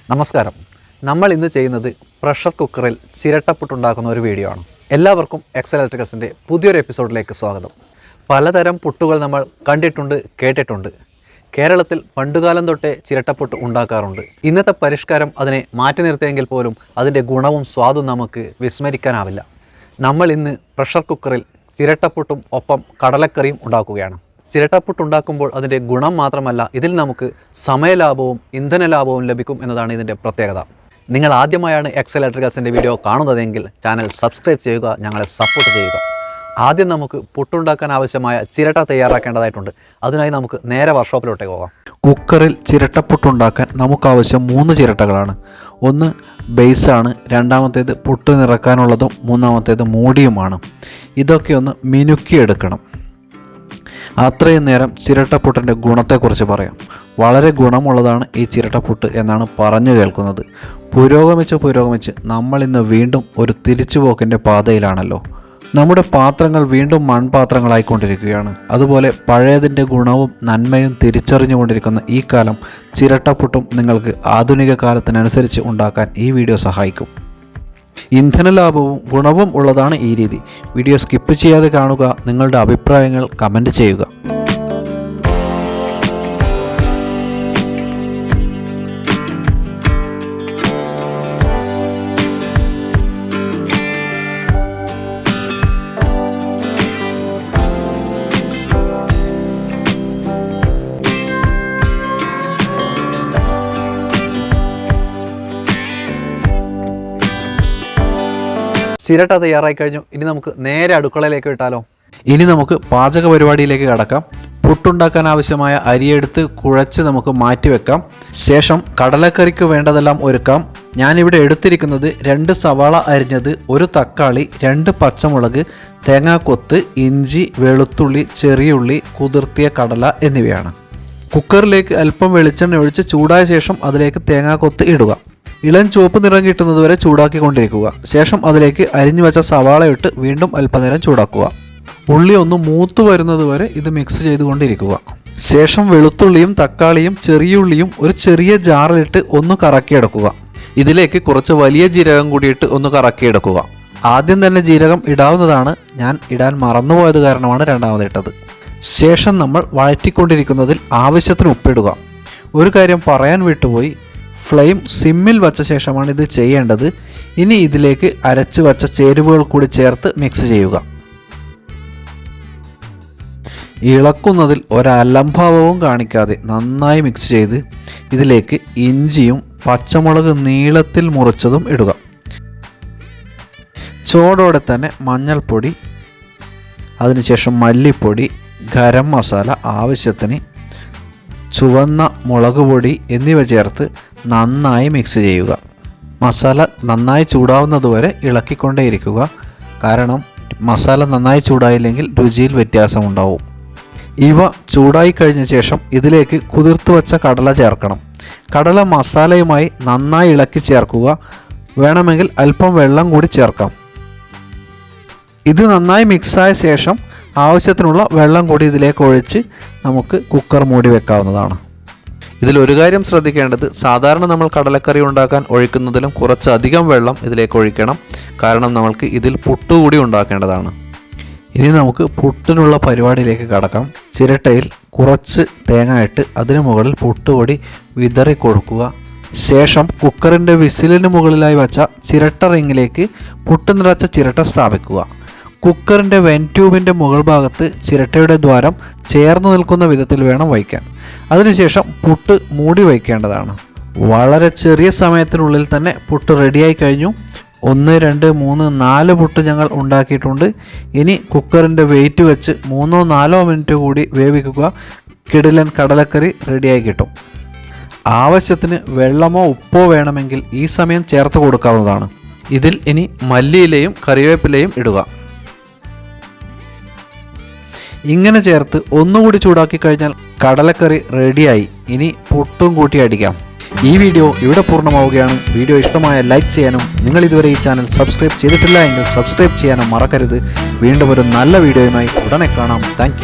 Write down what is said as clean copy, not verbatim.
നമസ്കാരം. നമ്മൾ ഇന്ന് ചെയ്യുന്നത് പ്രഷർ കുക്കറിൽ ചിരട്ടപ്പുട്ടുണ്ടാക്കുന്ന ഒരു വീഡിയോ ആണ്. എല്ലാവർക്കും എക്സൽ ഇലക്ട്രിക്കൽസിൻ്റെ പുതിയൊരു എപ്പിസോഡിലേക്ക് സ്വാഗതം. പലതരം പുട്ടുകൾ നമ്മൾ കണ്ടിട്ടുണ്ട്, കേട്ടിട്ടുണ്ട്. കേരളത്തിൽ പണ്ടുകാലം തൊട്ടേ ചിരട്ടപ്പുട്ട് ഉണ്ടാക്കാറുണ്ട്. ഇന്നത്തെ പരിഷ്കാരം അതിനെ മാറ്റി നിർത്തിയെങ്കിൽ പോലും അതിൻ്റെ ഗുണവും സ്വാദും നമുക്ക് വിസ്മരിക്കാനാവില്ല. നമ്മൾ ഇന്ന് പ്രഷർ കുക്കറിൽ ചിരട്ടപ്പുട്ടും ഒപ്പം കടലക്കറിയും ഉണ്ടാക്കുകയാണ്. ചിരട്ടപ്പുട്ടുണ്ടാക്കുമ്പോൾ അതിൻ്റെ ഗുണം മാത്രമല്ല, ഇതിൽ നമുക്ക് സമയലാഭവും ഇന്ധന ലാഭവും ലഭിക്കും എന്നതാണ് ഇതിൻ്റെ പ്രത്യേകത. നിങ്ങൾ ആദ്യമായാണ് എക്സൽ ഇലക്ട്രിക്കൽസിൻ്റെ വീഡിയോ കാണുന്നതെങ്കിൽ ചാനൽ സബ്സ്ക്രൈബ് ചെയ്യുക, ഞങ്ങളെ സപ്പോർട്ട് ചെയ്യുക. ആദ്യം നമുക്ക് പുട്ടുണ്ടാക്കാൻ ആവശ്യമായ ചിരട്ട തയ്യാറാക്കേണ്ടതായിട്ടുണ്ട്. അതിനായി നമുക്ക് നേരെ വർക്ക്ഷോപ്പിലോട്ടേക്ക് പോകാം. കുക്കറിൽ ചിരട്ടപ്പുട്ടുണ്ടാക്കാൻ നമുക്കാവശ്യം 3 ചിരട്ടകളാണ്. ഒന്ന് ബേസാണ്, രണ്ടാമത്തേത് പുട്ട് നിറക്കാനുള്ളതും മൂന്നാമത്തേത് മൂടിയുമാണ്. ഇതൊക്കെ ഒന്ന് മിനുക്കിയെടുക്കണം. അത്രയും നേരം ചിരട്ടപ്പുട്ടിൻ്റെ ഗുണത്തെക്കുറിച്ച് പറയാം. വളരെ ഗുണമുള്ളതാണ് ഈ ചിരട്ടപ്പുട്ട് എന്നാണ് പറഞ്ഞു കേൾക്കുന്നത്. പുരോഗമിച്ച് നമ്മളിന്ന് വീണ്ടും ഒരു തിരിച്ചുപോക്കിൻ്റെ പാതയിലാണല്ലോ. നമ്മുടെ പാത്രങ്ങൾ വീണ്ടും മൺപാത്രങ്ങളായിക്കൊണ്ടിരിക്കുകയാണ്. അതുപോലെ പഴയതിൻ്റെ ഗുണവും നന്മയും തിരിച്ചറിഞ്ഞുകൊണ്ടിരിക്കുന്ന ഈ കാലം ചിരട്ടപ്പുട്ടും നിങ്ങൾക്ക് ആധുനിക കാലത്തിനനുസരിച്ച് ഉണ്ടാക്കാൻ ഈ വീഡിയോ സഹായിക്കും. ഇന്ധന ലാഭവും ഗുണവും ഉള്ളതാണ് ഈ രീതി. വീഡിയോ സ്കിപ്പ് ചെയ്യാതെ കാണുക. നിങ്ങളുടെ അഭിപ്രായങ്ങൾ കമൻറ്റ് ചെയ്യുക. ചിരട്ട തയ്യാറായി കഴിഞ്ഞു. ഇനി നമുക്ക് നേരെ അടുക്കളയിലേക്ക് വിട്ടാലോ. ഇനി നമുക്ക് പാചക പരിപാടിയിലേക്ക് കടക്കാം. പുട്ടുണ്ടാക്കാൻ ആവശ്യമായ അരിയെടുത്ത് കുഴച്ച് നമുക്ക് മാറ്റിവെക്കാം. ശേഷം കടലക്കറിക്ക് വേണ്ടതെല്ലാം ഒരുക്കാം. ഞാനിവിടെ എടുത്തിരിക്കുന്നത് 2 സവാള അരിഞ്ഞത്, 1 തക്കാളി, 2 പച്ചമുളക്, തേങ്ങാക്കൊത്ത്, ഇഞ്ചി, വെളുത്തുള്ളി, ചെറിയുള്ളി, കുതിർത്തിയ കടല എന്നിവയാണ്. കുക്കറിലേക്ക് അല്പം വെളിച്ചെണ്ണ ഒഴിച്ച് ചൂടായ ശേഷം അതിലേക്ക് തേങ്ങാക്കൊത്ത് ഇടുക. ഇളം ചുവപ്പ് നിറം കിട്ടുന്നതുവരെ ചൂടാക്കിക്കൊണ്ടിരിക്കുക. ശേഷം അതിലേക്ക് അരിഞ്ഞു വെച്ച സവാള ഇട്ട് വീണ്ടും അല്പനേരം ചൂടാക്കുക. ഉള്ളി ഒന്ന് മൂത്ത് വരുന്നതുവരെ ഇത് മിക്സ് ചെയ്തുകൊണ്ടിരിക്കുക. ശേഷം വെളുത്തുള്ളിയും തക്കാളിയും ചെറിയുള്ളിയും ഒരു ചെറിയ ജാറിലിട്ട് ഒന്ന് കറക്കിയെടുക്കുക. ഇതിലേക്ക് കുറച്ച് വലിയ ജീരകം കൂടിയിട്ട് ഒന്ന് കറക്കിയെടുക്കുക. ആദ്യം തന്നെ ജീരകം ഇടാവുന്നതാണ്. ഞാൻ ഇടാൻ മറന്നുപോയത് കാരണമാണ് രണ്ടാമത് ഇട്ടത്. ശേഷം നമ്മൾ വഴറ്റിക്കൊണ്ടിരിക്കുന്നതിൽ ആവശ്യത്തിന് ഉപ്പിടുക. ഒരു കാര്യം പറയാൻ വിട്ടുപോയി, ഫ്ലെയിം സിമ്മിൽ വച്ച ശേഷമാണ് ഇത് ചെയ്യേണ്ടത്. ഇനി ഇതിലേക്ക് അരച്ച് വച്ച ചേരുവകൾ കൂടി ചേർത്ത് മിക്സ് ചെയ്യുക. ഇളക്കുന്നതിൽ ഒരലംഭാവവും കാണിക്കാതെ നന്നായി മിക്സ് ചെയ്ത് ഇതിലേക്ക് ഇഞ്ചിയും പച്ചമുളക് നീളത്തിൽ മുറിച്ചതും ഇടുക. ചോടോടെ തന്നെ മഞ്ഞൾപ്പൊടി, അതിനുശേഷം മല്ലിപ്പൊടി, ഗരം മസാല ആവശ്യത്തിന്, ചുവന്ന മുളക് പൊടി എന്നിവ ചേർത്ത് നന്നായി മിക്സ് ചെയ്യുക. മസാല നന്നായി ചൂടാവുന്നതുവരെ ഇളക്കിക്കൊണ്ടേയിരിക്കുക. കാരണം മസാല നന്നായി ചൂടായില്ലെങ്കിൽ രുചിയിൽ വ്യത്യാസമുണ്ടാവും. ഇവ ചൂടായി കഴിഞ്ഞ ശേഷം ഇതിലേക്ക് കുതിർത്ത് വച്ച കടല ചേർക്കണം. കടല മസാലയുമായി നന്നായി ഇളക്കി ചേർക്കുക. വേണമെങ്കിൽ അല്പം വെള്ളം കൂടി ചേർക്കാം. ഇത് നന്നായി മിക്സായ ശേഷം ആവശ്യത്തിനുള്ള വെള്ളം കൂടി ഇതിലേക്ക് ഒഴിച്ച് നമുക്ക് കുക്കർ മൂടി വെക്കാവുന്നതാണ്. ഇതിലൊരു കാര്യം ശ്രദ്ധിക്കേണ്ടത്, സാധാരണ നമ്മൾ കടലക്കറി ഉണ്ടാക്കാൻ ഒഴിക്കുന്നതിലും കുറച്ചധികം വെള്ളം ഇതിലേക്ക് ഒഴിക്കണം. കാരണം നമ്മൾക്ക് ഇതിൽ പുട്ട് കൂടി ഉണ്ടാക്കേണ്ടതാണ്. ഇനി നമുക്ക് പുട്ടിനുള്ള പരിപാടിയിലേക്ക് കടക്കാം. ചിരട്ടയിൽ കുറച്ച് തേങ്ങ ഇട്ട് അതിന് മുകളിൽ പുട്ടുപൊടി വിതറി കൊടുക്കുക. ശേഷം കുക്കറിൻ്റെ വിസിലിന് മുകളിലായി വച്ച ചിരട്ട റിങ്ങിലേക്ക് പുട്ട് നിറച്ച ചിരട്ട സ്ഥാപിക്കുക. കുക്കറിൻ്റെ വെൻറ്റ്യൂബിൻ്റെ മുകൾ ഭാഗത്ത് ചിരട്ടയുടെ ദ്വാരം ചേർന്ന് നിൽക്കുന്ന വിധത്തിൽ വേണം വയ്ക്കാൻ. അതിനുശേഷം പുട്ട് മൂടി വയ്ക്കേണ്ടതാണ്. വളരെ ചെറിയ സമയത്തിനുള്ളിൽ തന്നെ പുട്ട് റെഡിയായി കഴിഞ്ഞു. 1, 2, 3, 4 പുട്ട് ഞങ്ങൾ ഉണ്ടാക്കിയിട്ടുണ്ട്. ഇനി കുക്കറിൻ്റെ വെയിറ്റ് വെച്ച് 3-4 മിനിറ്റ് കൂടി വേവിക്കുക. കിടിലൻ കടലക്കറി റെഡിയായി കിട്ടും. ആവശ്യത്തിന് വെള്ളമോ ഉപ്പോ വേണമെങ്കിൽ ഈ സമയം ചേർത്ത് കൊടുക്കാവുന്നതാണ്. ഇതിൽ ഇനി മല്ലിയിലയും കറിവേപ്പിലയും ഇടുക. ഇങ്ങനെ ചേർത്ത് ഒന്നുകൂടി ചൂടാക്കി കഴിഞ്ഞാൽ കടലക്കറി റെഡിയായി. ഇനി പുട്ടും കൂട്ടി അടിക്കാം. ഈ വീഡിയോ ഇവിടെ പൂർണ്ണമാവുകയാണ്. വീഡിയോ ഇഷ്ടമായ ലൈക്ക് ചെയ്യാനും നിങ്ങൾ ഇതുവരെ ഈ ചാനൽ സബ്സ്ക്രൈബ് ചെയ്തിട്ടില്ല എങ്കിൽ സബ്സ്ക്രൈബ് ചെയ്യാനും മറക്കരുത്. വീണ്ടും ഒരു നല്ല വീഡിയോയുമായി ഉടനെ കാണാം. താങ്ക്